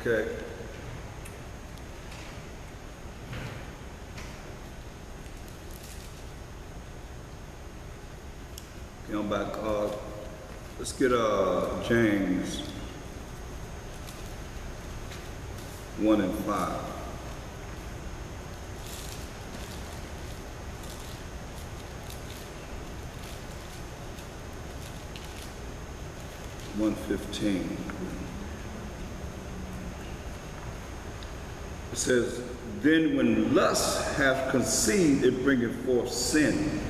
Okay. Okay, I'm back. Let's get James 1 and 5. One 15. It says, then when lust hath conceived, it bringeth forth sin.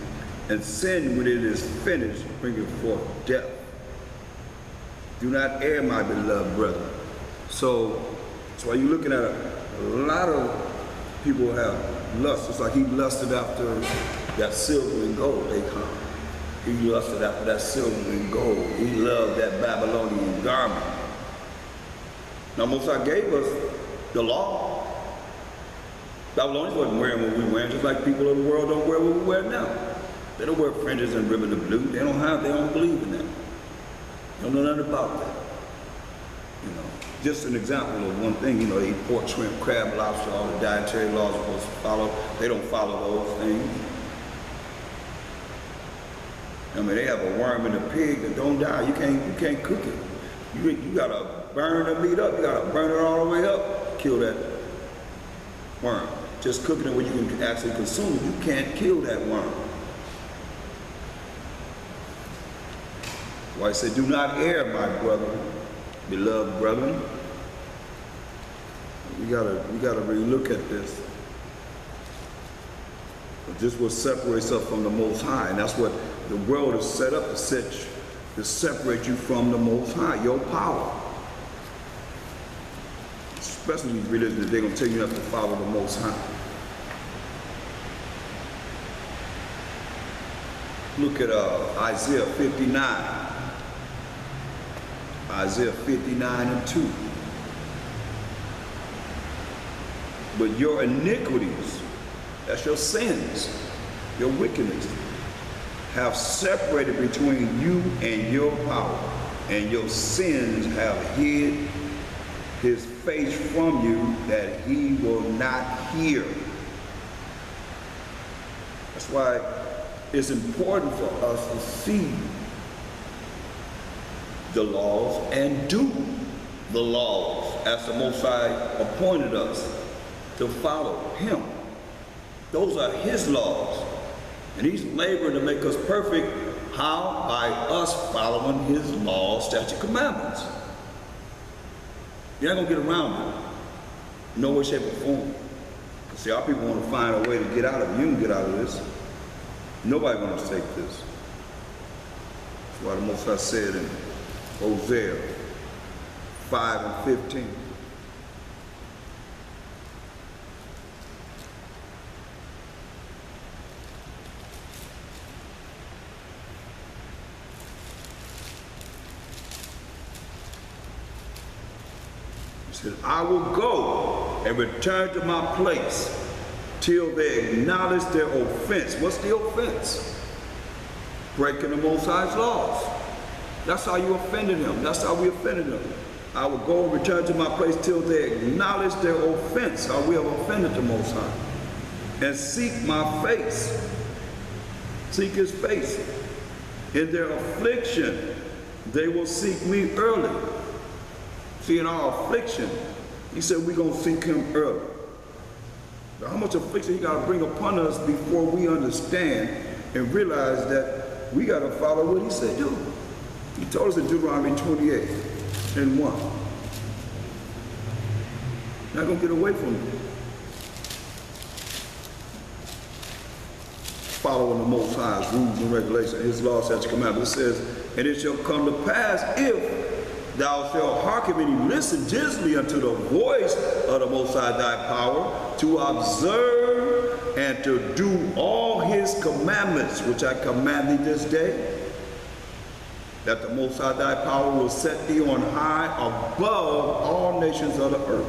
And sin, when it is finished, bringeth forth death. Do not err, my beloved brother. So that's why you're looking at a lot of people have lust. It's like he lusted after that silver and gold they come. He lusted after that silver and gold. He loved that Babylonian garment. Now, Most High gave us the law. Babylonians wasn't wearing what we wearing, just like people of the world don't wear what we wear now. They don't wear fringes and ribbon of blue. They don't believe in that. They don't know nothing about that. You know, just an example of one thing, they eat pork, shrimp, crab, lobster, all the dietary laws are supposed to follow. They don't follow those things. I mean, they have a worm in a pig that don't die. You can't cook it. You gotta burn the meat up. You gotta burn it all the way up. Kill that worm. Just cooking it where you can actually consume it. You can't kill that worm. Why I say, do not err, my brother, beloved brethren. We gotta really look at this. This is what separates us from the Most High, and that's what the world is set up to separate you from the Most High, your power. Especially these religions, they're gonna tell you not to follow the Most High. Look at Isaiah 59. Isaiah 59 and 2. But your iniquities, that's your sins, your wickedness, have separated between you and your power, and your sins have hid his face from you that he will not hear. That's why it's important for us to see the laws and do the laws as the Most High appointed us to follow him. Those are his laws. And he's laboring to make us perfect. How? By us following his laws, statutes, commandments. You're not going to get around it. No way, shape, or form. See, our people want to find a way to get out of it. You can get out of this. Nobody wants to take this. That's why the Most High said in Hosea 5 and 15. He said, I will go and return to my place till they acknowledge their offense. What's the offense? Breaking the Most High's laws. That's how you offended him. That's how we offended him. I will go and return to my place till they acknowledge their offense, how we have offended the Most High, and seek my face. Seek his face. In their affliction, they will seek me early. See, in our affliction, he said we're going to seek him early. Now, how much affliction he got to bring upon us before we understand and realize that we got to follow what he said do. He told us in Deuteronomy 28 and 1. Not going to get away from it. Following the Most High's rules and regulations, his laws, statutes, commandments. It says, and it shall come to pass if thou shalt hearken and listen diligently unto the voice of the Most High thy power, to observe and to do all his commandments, which I command thee this day, that the Most High thy power will set thee on high above all nations of the earth.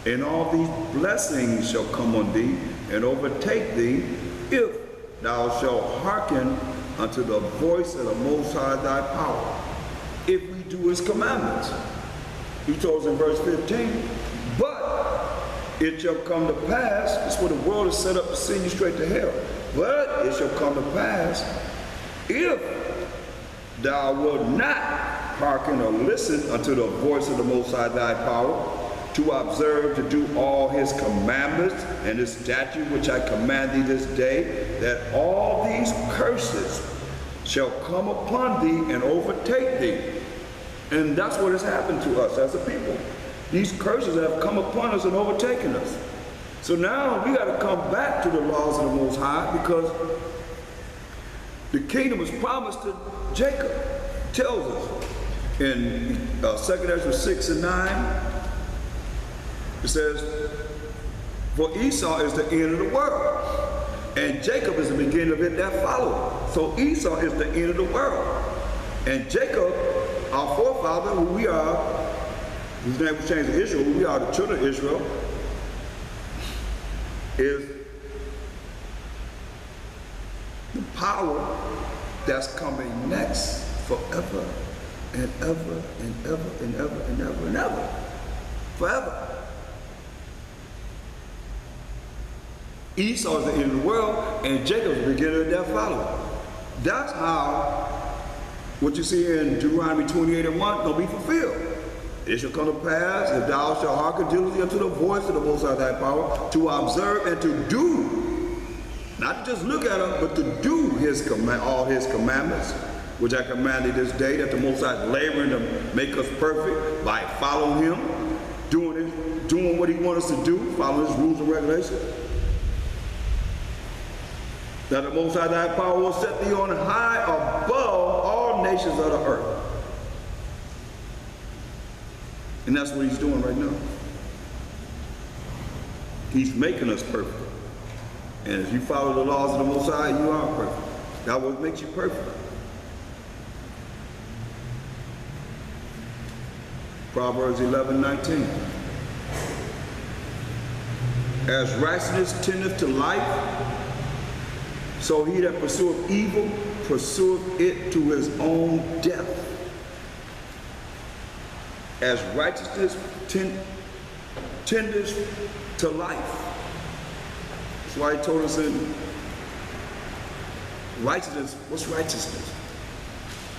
And all these blessings shall come on thee and overtake thee, if thou shalt hearken unto the voice of the Most High thy power, if we do his commandments. He told us in verse 15, but it shall come to pass, that's what the world is set up to send you straight to hell. But it shall come to pass, if thou wilt not hearken or listen unto the voice of the Most High thy power, to observe, to do all his commandments and his statute which I command thee this day, that all these curses shall come upon thee and overtake thee. And that's what has happened to us as a people. These curses have come upon us and overtaken us. So now we got to come back to the laws of the Most High, because the kingdom was promised to Jacob. It tells us in 2 Ezra 6 and 9, it says, for Esau is the end of the world, and Jacob is the beginning of it that followed. So Esau is the end of the world. And Jacob, our forefather, who we are, whose name was changed to Israel, who we are the children of Israel, is the power that's coming next forever and ever and ever and ever and ever and ever. Forever. Esau is the end of the world, and Jacob is the beginning of that following. That's how what you see in Deuteronomy 28 and 1 gonna be fulfilled. It shall come to pass, if thou shalt hearken diligently unto the voice of the Most High thy power, to observe and to do, not to just look at them, but to do his all his commandments, which I command thee this day, that the Most High is laboring to make us perfect by following him, doing what he wants us to do, following his rules and regulations. That the Most High thy power will set thee on high above all nations of the earth. And that's what he's doing right now. He's making us perfect. And if you follow the laws of the Most High, you are perfect. That's what makes you perfect. Proverbs 11:19. As righteousness tendeth to life, so he that pursueth evil pursueth it to his own death. As righteousness tendeth to life. That's why he told us in righteousness. What's righteousness?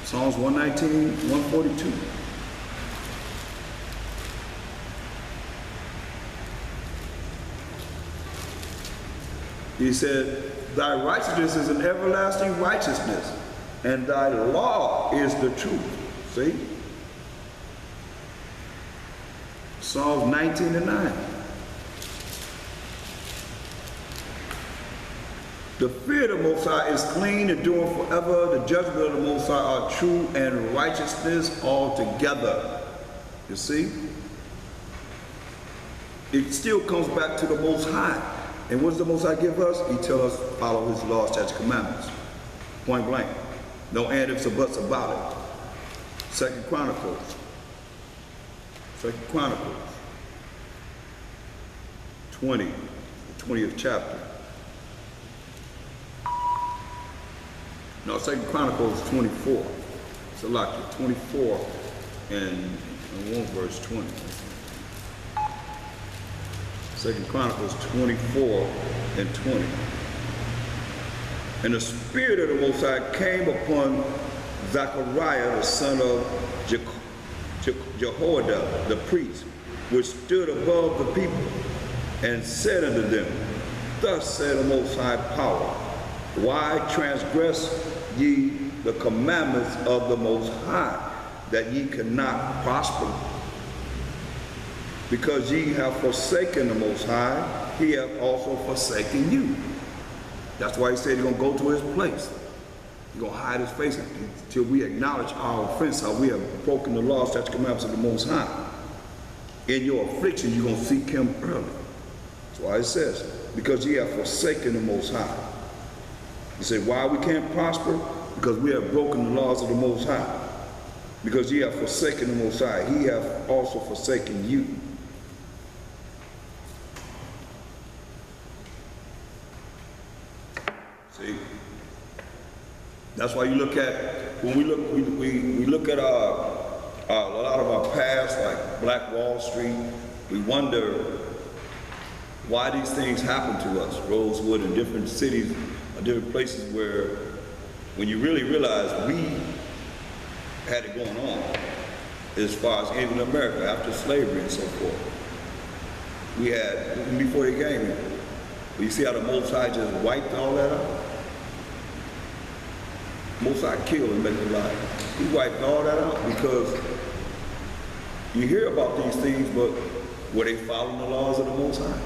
Psalms 119, 142. He said, thy righteousness is an everlasting righteousness, and thy law is the truth. See? Psalms 19 and 9. The fear of the Most High is clean, enduring forever. The judgment of the Most High are true, and righteousness altogether. You see? It still comes back to the Most High. And what does the Most High give us? He tells us follow his laws, statutes, commandments. Point blank. No and ifs or buts about it. 2 Chronicles. 20, the 20th chapter. No, 2 Chronicles 24. Select 24 and 1 verse 20. 2 Chronicles 24 and 20. And the Spirit of the Most High came upon Zechariah, the son of Jehoiada, the priest, which stood above the people, and said unto them, thus said the Most High power, why transgress ye the commandments of the Most High, that ye cannot prosper? Because ye have forsaken the Most High, he hath also forsaken you. That's why he said he's going to go to his place. He's going to hide his face until we acknowledge our offense, how we have broken the law, statutes, commandments of the Most High. In your affliction, you're going to seek him early. That's why it says, because ye have forsaken the Most High. You say, why we can't prosper? Because we have broken the laws of the Most High. Because ye have forsaken the Most High, he hath also forsaken you. See? That's why you look at, when we look at a lot of our past, like Black Wall Street, we wonder why these things happen to us. Rosewood and different cities, different places where, when you really realize we had it going on, as far as even America after slavery and so forth. We had, even before they came here, you see how the Most High just wiped all that out? Most High killed and made it alive. He wiped all that out because you hear about these things, but were they following the laws of the Most High?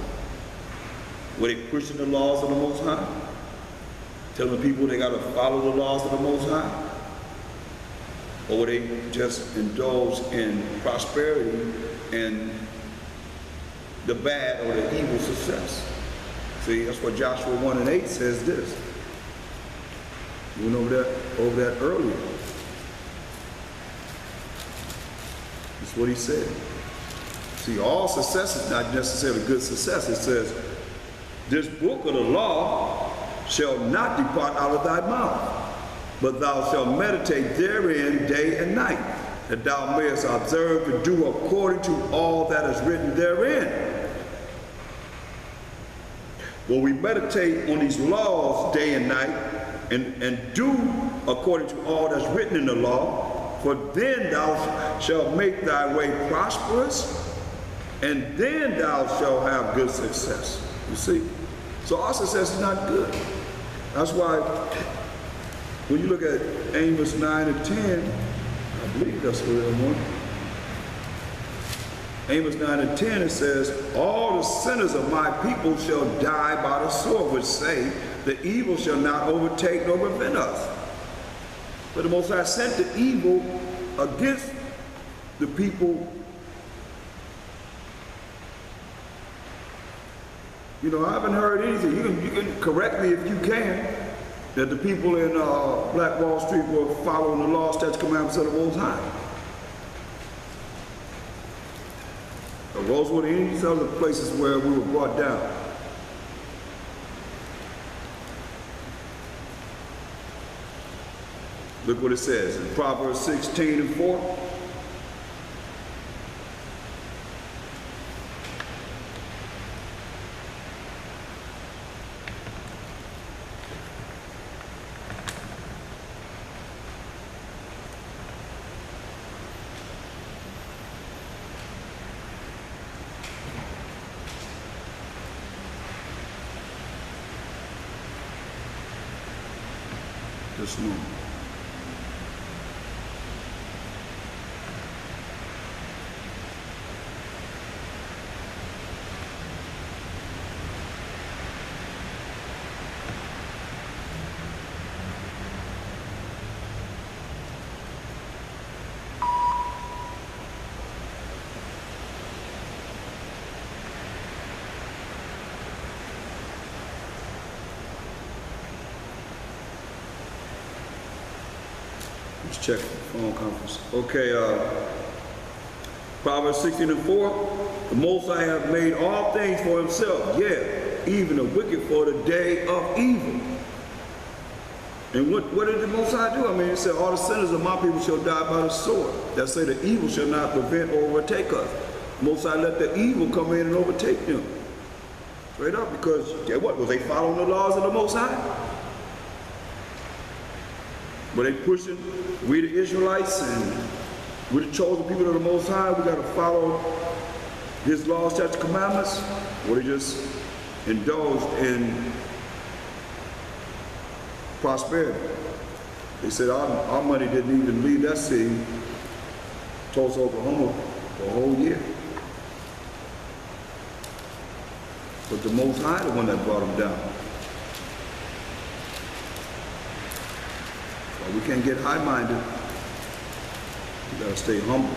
Were they pushing the laws of the Most High? Telling people they got to follow the laws of the Most High? Or were they just indulged in prosperity and the bad or the evil success? See, that's what Joshua 1:8 says this. We went over that earlier. That's what he said. See, all success is not necessarily good success. It says, this book of the law shall not depart out of thy mouth, but thou shalt meditate therein day and night, that thou mayest observe to do according to all that is written therein. Well, we meditate on these laws day and night and do according to all that's written in the law, for then thou shalt make thy way prosperous, and then thou shalt have good success. You see? So our success is not good. That's why when you look at Amos 9 and 10, I believe that's what I want. Amos 9 and 10, it says, all the sinners of my people shall die by the sword, which say, the evil shall not overtake nor prevent us. But the Most High sent the evil against the people. You know, I haven't heard anything. You can correct me if you can, that the people in Black Wall Street were following the law, statutes, commandments of the Most High. Or Rosewood and any of these other places where we were brought down. Look what it says in Proverbs 16 and 4. This morning. Let's check the phone conference. Okay, Proverbs 16 and 4. The Most High hath made all things for himself, yea, even the wicked for the day of evil. And what did the Most High do? I mean, it said, all the sinners of my people shall die by the sword. That say the evil shall not prevent or overtake us. The Most High let the evil come in and overtake them. Straight up, because what? Was they following the laws of the Most High? Were they pushing, we the Israelites and we the chosen people of the Most High, we got to follow his laws, statutes, commandments? Or they just indulged in prosperity? They said our money didn't even leave that city, Tulsa, Oklahoma, for a whole year. But the Most High, the one that brought them down. We can't get high-minded. We gotta stay humble.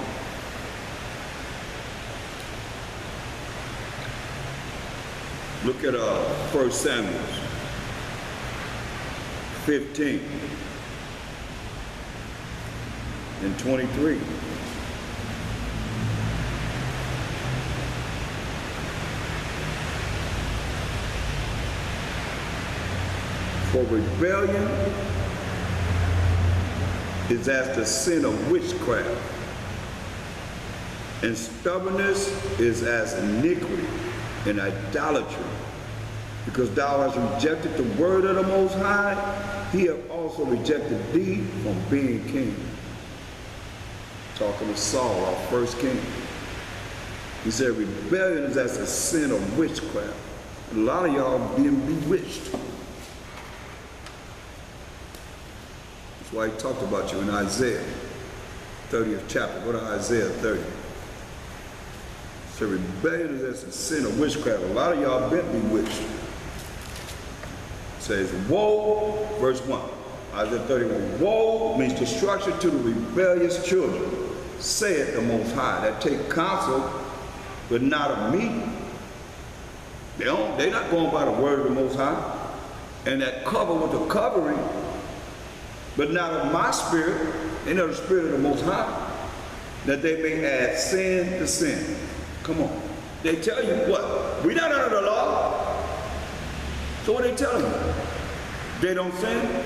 Look at 1 Samuel 15 and 23. For rebellion is as the sin of witchcraft, And stubbornness is as iniquity and idolatry. Because thou hast rejected the word of the Most High, he hath also rejected thee from being king. Talking to Saul, our first king. He said rebellion is as a sin of witchcraft. A lot of y'all being bewitched. That's why he talked about you in Isaiah 30th chapter. Go to Isaiah 30. So rebellion is as a sin of witchcraft. A lot of y'all been bewitched. It says, woe, verse 1. Isaiah 31. Woe means destruction to the rebellious children, saith the Most High, that take counsel, but not of me. They're not going by the word of the Most High. And that cover with the covering, but not of my spirit. They know the spirit of the Most High, that they may add sin to sin. Come on. They tell you what? We're not under the law. So what are they telling you? They don't sin?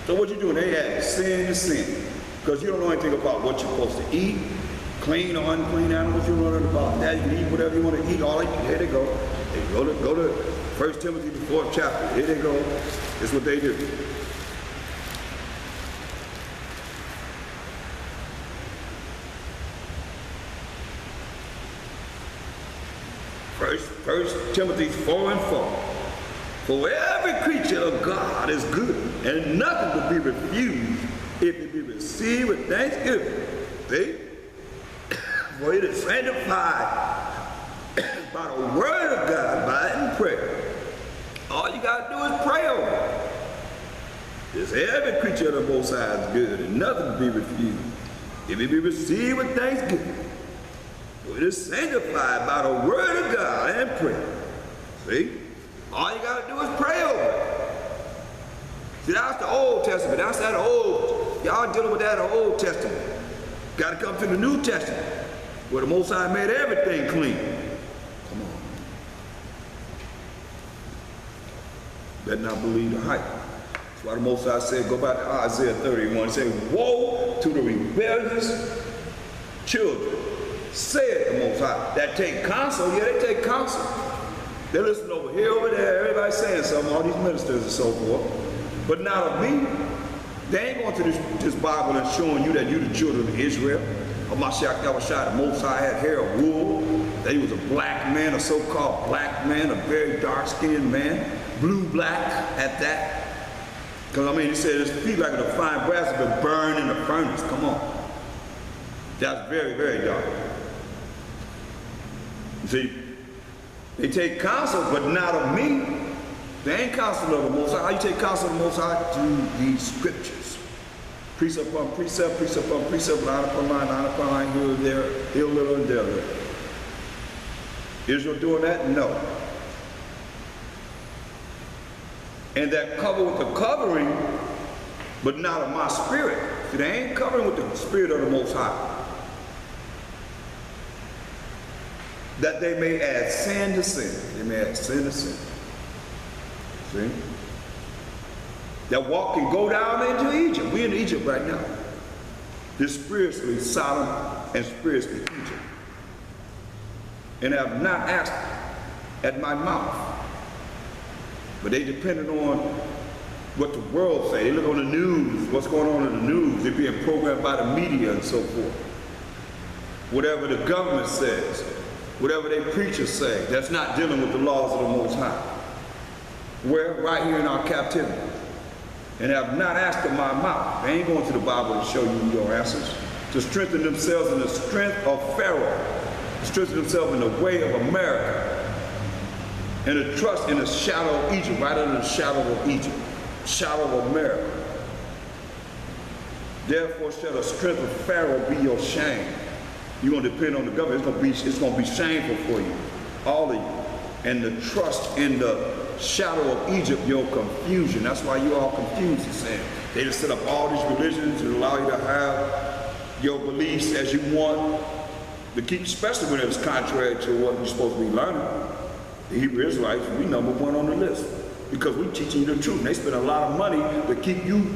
So what you doing? They add sin to sin. Because you don't know anything about what you're supposed to eat, clean or unclean animals. You don't know nothing about that. You can eat whatever you want to eat. All right, here they go. They go to 1 Timothy, the 4th chapter. Here they go. This is what they do. First Timothy 4 and 4. For every creature of God is good, and nothing will be refused if it be received with thanksgiving. See? For it is sanctified by the word of God, by it in prayer. All you got to do is pray over it. It's every creature of the Most High is good, and nothing will be refused if it be received with thanksgiving. For it is sanctified by the word of God and prayer. See? All you got to do is pray over it. See, that's the Old Testament. That's that old. Y'all dealing with that in the Old Testament. Got to come to the New Testament, where the Most High made everything clean. Come on. Better not believe the hype. That's why the Most High said, go back to Isaiah 31. He said, woe to the rebellious children, said the Most High, that take counsel. Yeah, they take counsel. They listen over here, over there, everybody saying something, all these ministers and so forth. But not of me. They ain't going to this Bible and showing you that you the children of Israel. Yahawashi, the Most High, had hair of wool, that he was a black man, a so-called black man, a very dark-skinned man, blue-black at that. Because, I mean, he said his feet like a fine brass have been burned in the furnace. Come on. That's very, very dark. You see, they take counsel, but not of me. They ain't counsel of the Most High. How you take counsel of the Most High? Through these scriptures. Precept upon precept, precept upon precept, line upon line, here and there, here a little and there a little. Israel doing that? No. And that cover with the covering, but not of my spirit. See, they ain't covering with the spirit of the Most High. That they may add sin to sin. They may add sin to sin. See? That walk can go down into Egypt. We're in Egypt right now. This spiritually Sodom and spiritually Egypt. And have not asked at my mouth. But they depended on what the world say. They look on the news, what's going on in the news. They're being programmed by the media and so forth. Whatever the government says, whatever their preachers say, that's not dealing with the laws of the Most High. We're right here in our captivity. And have not asked of my mouth. They ain't going to the Bible to show you your answers. To strengthen themselves in the strength of Pharaoh. To strengthen themselves in the way of America. And to trust in the shadow of Egypt, right under the shadow of Egypt. Shadow of America. Therefore shall the strength of Pharaoh be your shame. You're going to depend on the government. It's going to be shameful for you. All of you. And the trust in the shadow of Egypt, your confusion. That's why you all confused, he's saying. They just set up all these religions to allow you to have your beliefs as you want, to keep, especially when it's contrary to what you're supposed to be learning. The Hebrew Israelites, we #1 on the list because we're teaching you the truth. And they spend a lot of money to keep you